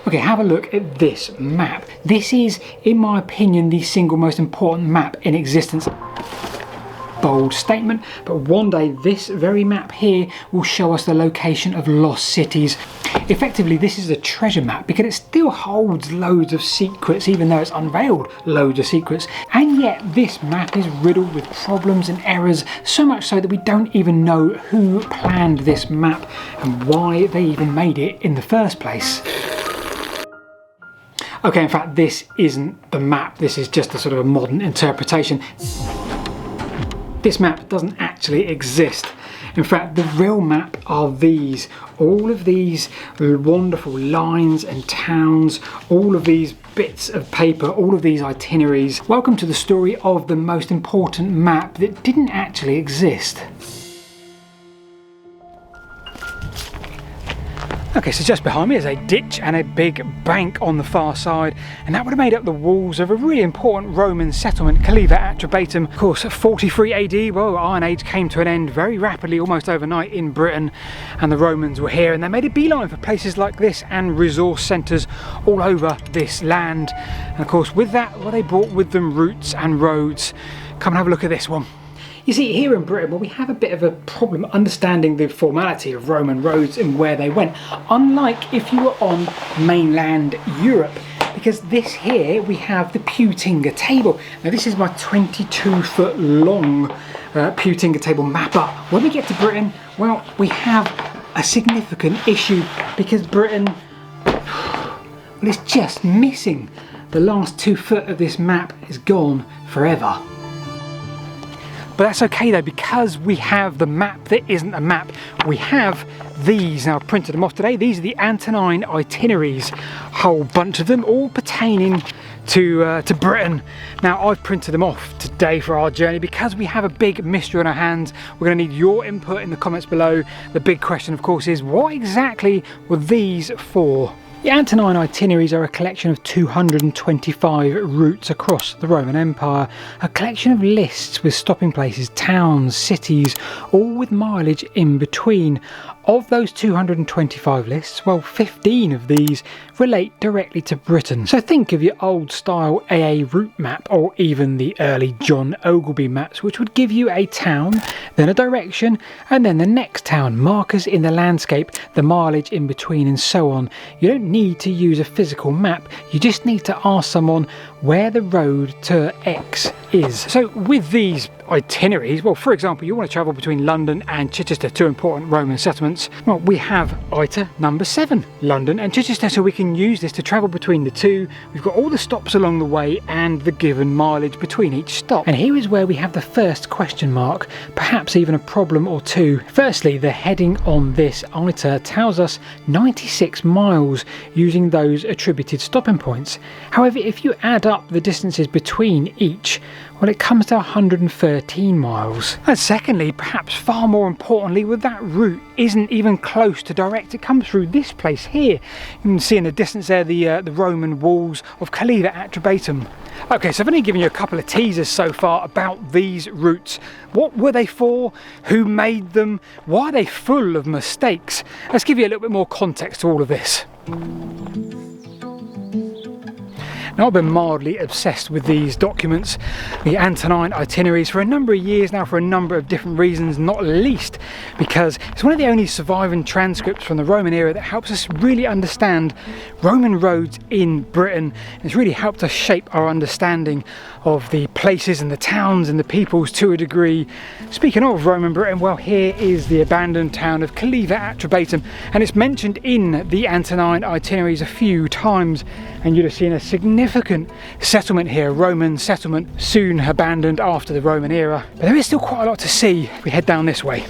Okay, have a look at this map. This is, in my opinion, the single most important map in existence. Bold statement, but one day this very map here will show us the location of lost cities. Effectively, this is a treasure map because it still holds loads of secrets, even though it's unveiled loads of secrets. And yet this map is riddled with problems and errors, so much so that we don't even know who planned this map and why they even made it in the first place. Okay, in fact, this isn't the map. This is just a sort of a modern interpretation. This map doesn't actually exist. In fact, the real map are these. All of these wonderful lines and towns, all of these bits of paper, all of these itineraries. Welcome to the story of the most important map that didn't actually exist. Okay, so just behind me is a ditch and a big bank on the far side, and that would have made up the walls of a really important Roman settlement, Caliva Atrebatum. Of course, 43 AD, well, Iron Age came to an end very rapidly, almost overnight in Britain, and the Romans were here, and they made a beeline for places like this and resource centres all over this land. And of course, with that, well, they brought with them routes and roads. Come and have a look at this one. You see, here in Britain, well, we have a bit of a problem understanding the formality of Roman roads and where they went, unlike if you were on mainland Europe, because this here, we have the Pewtinga table. Now, this is my 22-foot long Pewtinga table mapper. When we get to Britain, well, we have a significant issue because Britain, well, it's just missing. The last 2 foot of this map is gone forever. But that's okay though, because we have the map that isn't a map. We have these. Now, I've printed them off today. These are the Antonine Itinteries, whole bunch of them, all pertaining to Britain. Now, I've printed them off today for our journey because we have a big mystery on our hands. We're going to need your input in the comments below. The big question, of course, is what exactly were these for? The Antonine Itineraries are a collection of 225 routes across the Roman Empire, a collection of lists with stopping places, towns, cities, all with mileage in between. Of those 225 lists, well, 15 of these relate directly to Britain. So think of your old style AA route map, or even the early John Ogilvy maps, which would give you a town, then a direction, and then the next town, markers in the landscape, the mileage in between, and so on. You don't need to use a physical map, you just need to ask someone where the road to X is. So with these itineraries, well, for example, you want to travel between London and Chichester, two important Roman settlements. Well, we have ITA number 7, London and Chichester, so we can use this to travel between the two. We've got all the stops along the way and the given mileage between each stop. And here is where we have the first question mark, perhaps even a problem or two. Firstly, the heading on this ITA tells us 96 miles using those attributed stopping points. However, if you add up the distances between each, well, it comes to 113 miles. And secondly, perhaps far more importantly, well, that route isn't even close to direct. It comes through this place here. You can see in the distance there the Roman walls of Caliva Atrebatum. Okay, so I've only given you a couple of teasers so far about these routes. What were they for? Who made them? Why are they full of mistakes? Let's give you a little bit more context to all of this. Now, I've been mildly obsessed with these documents, the Antonine Itineraries, for a number of years now, for a number of different reasons, not least because it's one of the only surviving transcripts from the Roman era that helps us really understand Roman roads in Britain. It's really helped us shape our understanding of the places and the towns and the peoples to a degree. Speaking of Roman Britain, well, here is the abandoned town of Caliva Atrebatum, and it's mentioned in the Antonine Itineraries a few times, and you'd have seen a significant settlement here, Roman settlement, soon abandoned after the Roman era. But there is still quite a lot to see if we head down this way.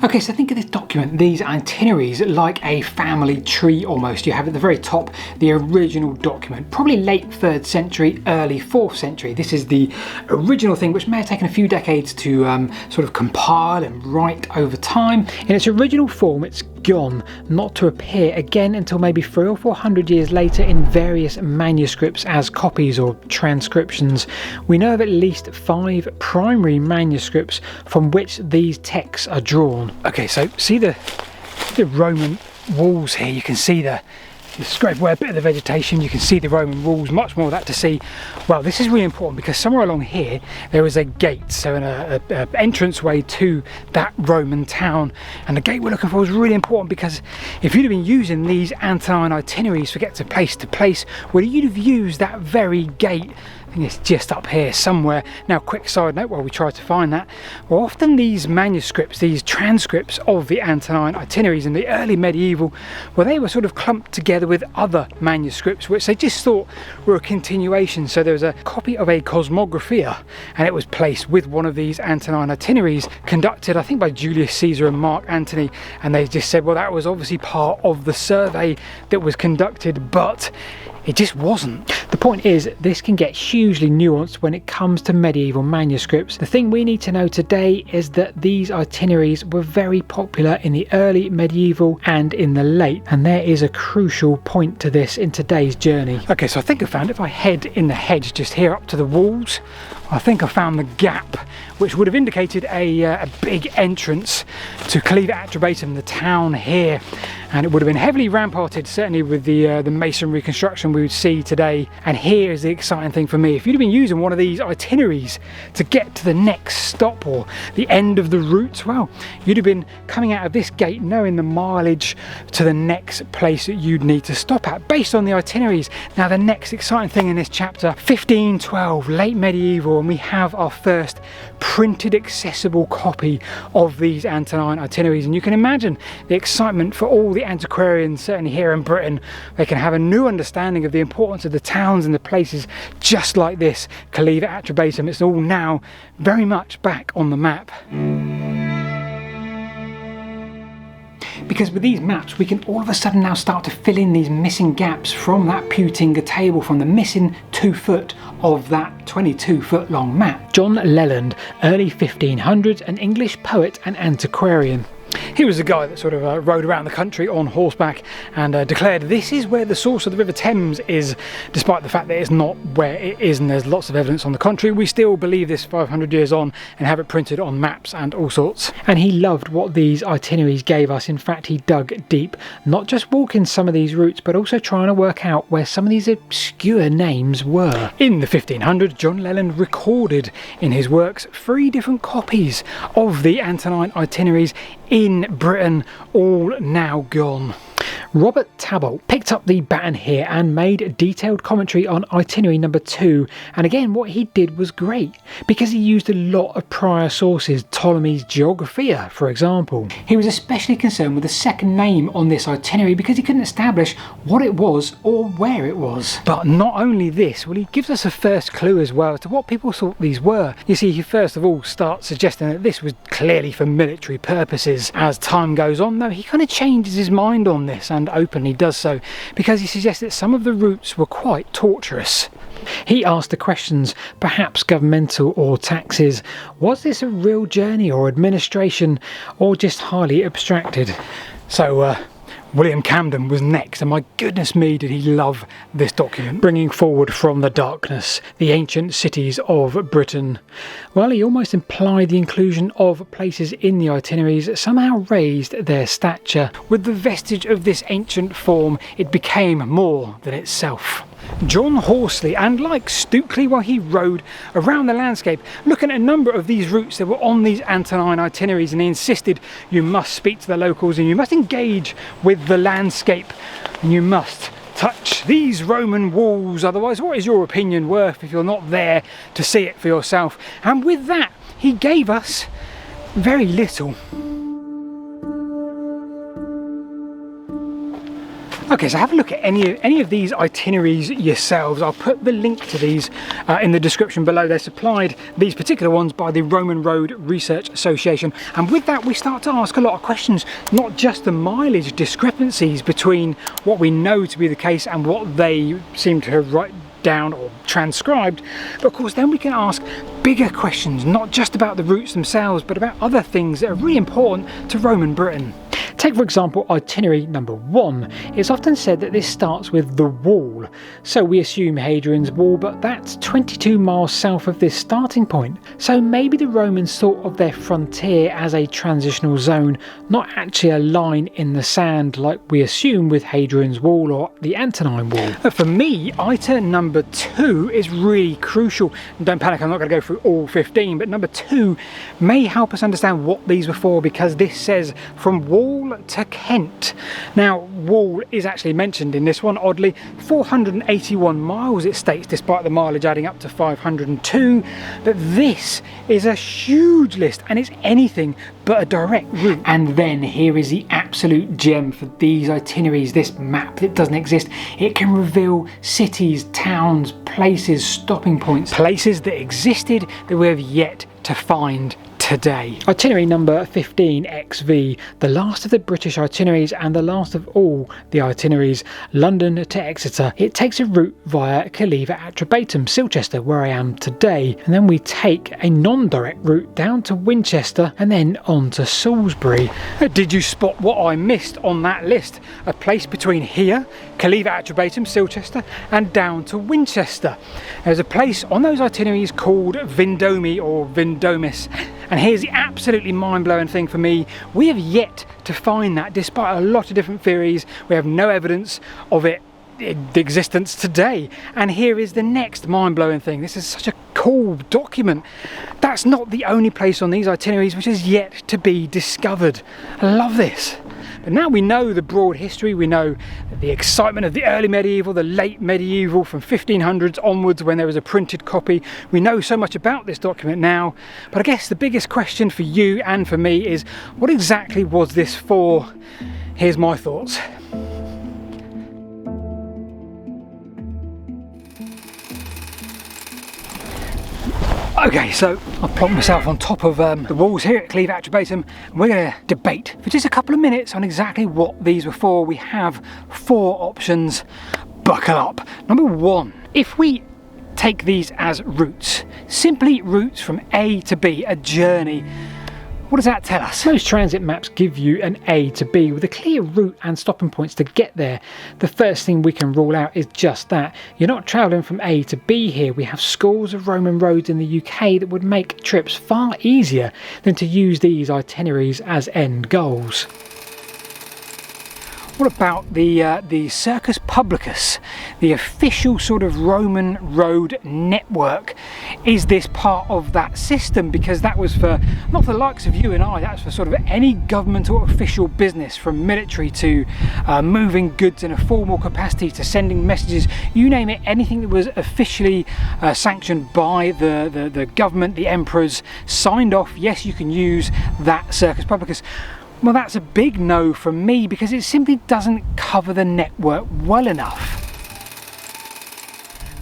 Okay, so think of this document, these itineraries, like a family tree almost. You have at the very top the original document, probably late 3rd century, early 4th century. This is the original thing, which may have taken a few decades to sort of compile and write over time. In its original form, it's gone, not to appear again until maybe 300 or 400 years later in various manuscripts as copies or transcriptions. We know of at least 5 primary manuscripts from which these texts are drawn. Okay, so see the Roman walls here. You can see the the scrape away a bit of the vegetation. You can see the Roman walls, much more of that to see. Well, this is really important because somewhere along here there is a gate, so an entranceway to that Roman town, and the gate we're looking for is really important because if you'd have been using these Antonine Itineraries for get to place, well, you'd have used that very gate. I think it's just up here somewhere. Now, quick side note while we try to find that, well, often these manuscripts, these transcripts of the Antonine Itineraries in the early medieval, well, they were sort of clumped together with other manuscripts which they just thought were a continuation. So there was a copy of a Cosmographia, and it was placed with one of these Antonine Itineraries conducted, I think, by Julius Caesar and Mark Antony, and they just said, well, that was obviously part of the survey that was conducted, but it just wasn't. The point is, this can get hugely nuanced when it comes to medieval manuscripts. The thing we need to know today is that these itineraries were very popular in the early medieval and in the late, and there is a crucial point to this in today's journey. Okay, so I think I found it. If I head in the hedge just here up to the walls, I think I found the gap which would have indicated a big entrance to Caliva Atrebatum, the town here, and it would have been heavily ramparted, certainly with the masonry construction we would see today. And here is the exciting thing for me: if you'd have been using one of these itineraries to get to the next stop or the end of the route, well, you'd have been coming out of this gate knowing the mileage to the next place that you'd need to stop at based on the itineraries. Now, the next exciting thing in this chapter, 1512, late medieval, and we have our first printed accessible copy of these Antonine Itineraries, and you can imagine the excitement for all the antiquarians, certainly here in Britain. They can have a new understanding of the importance of the towns and the places just like this Caliva Atrebatum. It's all now very much back on the map. Because with these maps we can all of a sudden now start to fill in these missing gaps from that Pewtinga table, from the missing 2 foot of that 22 foot long map. John Leland, early 1500s, an English poet and antiquarian. He was a guy that sort of rode around the country on horseback and declared this is where the source of the River Thames is, despite the fact that it's not where it is, and there's lots of evidence on the contrary. We still believe this 500 years on and have it printed on maps and all sorts. And he loved what these itineraries gave us. In fact, he dug deep, not just walking some of these routes, but also trying to work out where some of these obscure names were. In the 1500s, John Leland recorded in his works 3 different copies of the Antonine Itineraries in Britain, all now gone. Robert Tabbolt picked up the baton here and made a detailed commentary on itinerary number 2, and again what he did was great because he used a lot of prior sources, Ptolemy's Geographia for example. He was especially concerned with the second name on this itinerary because he couldn't establish what it was or where it was. But not only this, well, he gives us a first clue as well as to what people thought these were. You see, he first of all starts suggesting that this was clearly for military purposes. As time goes on though, he kind of changes his mind on this, and openly does so, because he suggests that some of the routes were quite torturous. He asked the questions, perhaps governmental or taxes. Was this a real journey or administration, or just highly abstracted? So William Camden was next, and my goodness me did he love this document, bringing forward from the darkness the ancient cities of Britain. Well, he almost implied the inclusion of places in the itineraries somehow raised their stature. With the vestige of this ancient form, it became more than itself. John Horsley, and like Stukely while he rode around the landscape, looking at a number of these routes that were on these Antonine Itineraries, and he insisted you must speak to the locals and you must engage with the landscape and you must touch these Roman walls, otherwise what is your opinion worth if you're not there to see it for yourself? And with that he gave us very little. Okay, so have a look at any of these itineraries yourselves. I'll put the link to these in the description below. They're supplied, these particular ones, by the Roman Road Research Association. And with that we start to ask a lot of questions, not just the mileage discrepancies between what we know to be the case and what they seem to have written down or transcribed, but of course then we can ask bigger questions, not just about the routes themselves, but about other things that are really important to Roman Britain. Take for example itinerary number 1. It's often said that this starts with the Wall, so we assume Hadrian's Wall, but that's 22 miles south of this starting point. So maybe the Romans thought of their frontier as a transitional zone, not actually a line in the sand like we assume with Hadrian's Wall or the Antonine Wall. But for me, item number 2 is really crucial. And don't panic, I'm not going to go through all 15, but number 2 may help us understand what these were for, because this says from Wall to Kent. Now, Wall is actually mentioned in this one, oddly. 481 miles it states, despite the mileage adding up to 502. But this is a huge list, and it's anything but a direct route. And then here is the absolute gem for these itineraries, this map that doesn't exist. It can reveal cities, towns, places, stopping points, places that existed that we have yet to find today. Itinerary number 15 XV, the last of the British itineraries and the last of all the itineraries, London to Exeter. It takes a route via Caliva Atrebatum, Silchester, where I am today, and then we take a non-direct route down to Winchester and then on to Salisbury. Did you spot what I missed on that list? A place between here, Caliva Atrebatum, Silchester, and down to Winchester. There's a place on those itineraries called Vindomi or Vindomis. And here's the absolutely mind-blowing thing for me. We have yet to find that, despite a lot of different theories. We have no evidence of it, the existence today. And here is the next mind-blowing thing. This is such a cool document. That's not the only place on these itineraries which is yet to be discovered. I love this. But now we know the broad history, we know the excitement of the early medieval, the late medieval, from 1500s onwards when there was a printed copy. We know so much about this document now, but I guess the biggest question for you and for me is, what exactly was this for? Here's my thoughts. Okay, so I've plonked myself on top of the walls here at Caliva Atrebatum, and we're going to debate for just a couple of minutes on exactly what these were for. We have 4 options. Buckle up. Number 1, if we take these as routes, simply routes from A to B, a journey, what does that tell us? Most transit maps give you an A to B with a clear route and stopping points to get there. The first thing we can rule out is just that. You're not travelling from A to B here. We have scores of Roman roads in the UK that would make trips far easier than to use these itineraries as end goals. What about the Circus Publicus, the official sort of Roman road network? Is this part of that system? Because that was for, not for the likes of you and I, that's for sort of any government or official business, from military to moving goods in a formal capacity to sending messages, you name it, anything that was officially sanctioned by the government, the emperors, signed off, yes, you can use that Circus Publicus. Well, that's a big no from me, because it simply doesn't cover the network well enough.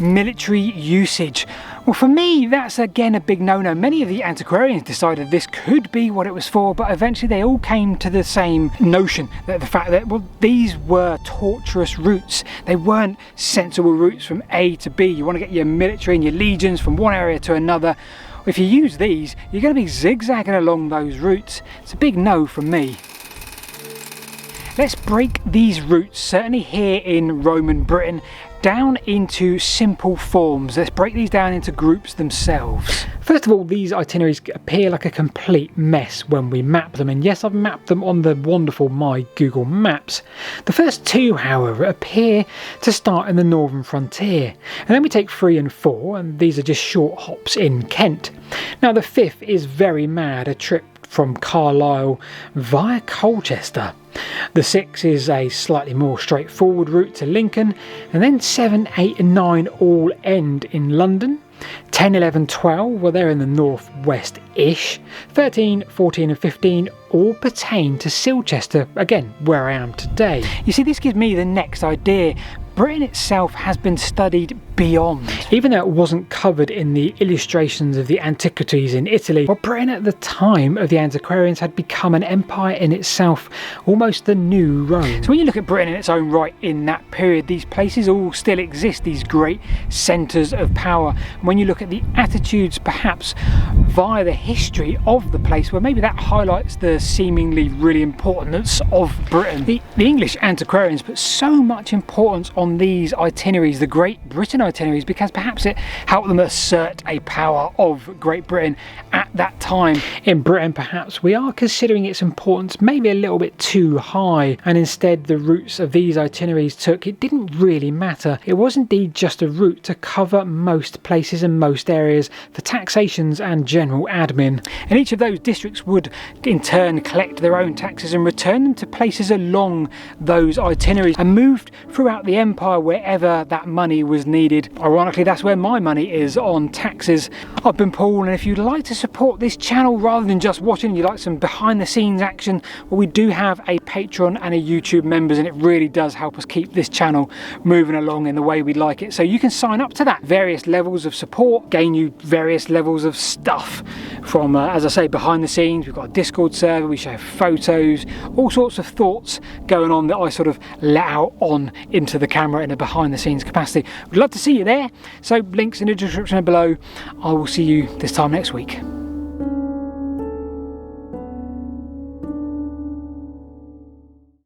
Military usage. Well, for me, that's again a big no-no. Many of the antiquarians decided this could be what it was for, but eventually they all came to the same notion, that the fact that, well, these were tortuous routes. They weren't sensible routes from A to B. You want to get your military and your legions from one area to another. If you use these, you're going to be zigzagging along those routes. It's a big no from me. Let's break these routes, certainly here in Roman Britain, down into simple forms. Let's break these down into groups themselves. First of all, these itineraries appear like a complete mess when we map them, and yes, I've mapped them on the wonderful My Google Maps. The first 2, however, appear to start in the northern frontier, and then we take 3 and 4, and these are just short hops in Kent. Now the 5th is very mad, a trip from Carlisle via Colchester. The 6 is a slightly more straightforward route to Lincoln, and then 7, 8 and 9 all end in London. 10, 11, 12, well, they're in the northwest-ish. 13, 14 and 15 all pertain to Silchester, again, where I am today. You see, this gives me the next idea. Britain itself has been studied beyond. Even though it wasn't covered in the illustrations of the antiquities in Italy, well, Britain at the time of the antiquarians had become an empire in itself, almost the new Rome. So when you look at Britain in its own right in that period, these places all still exist, these great centres of power. And when you look at the attitudes, perhaps via the history of the place, well, maybe that highlights the seemingly really importance of Britain. The English antiquarians put so much importance on these itineraries, the Great Britain itineraries, because perhaps it helped them assert a power of Great Britain at that time. In Britain, perhaps we are considering its importance maybe a little bit too high, and instead the routes of these itineraries took, it didn't really matter. It was indeed just a route to cover most places and most areas for taxations and general admin. And each of those districts would in turn collect their own taxes and return them to places along those itineraries and moved throughout the empire wherever that money was needed. Ironically, that's where my money is, on taxes. I've been Paul, and if you'd like to support this channel rather than just watching, you like some behind the scenes action, well, we do have a Patreon and a YouTube members, and it really does help us keep this channel moving along in the way we like it. So you can sign up to that. Various levels of support gain you various levels of stuff from, as I say, behind the scenes. We've got a Discord server, we show photos, all sorts of thoughts going on that I sort of let out on into the camera in a behind the scenes capacity. We'd love to see you there, so links in the description below. I will see you this time next week.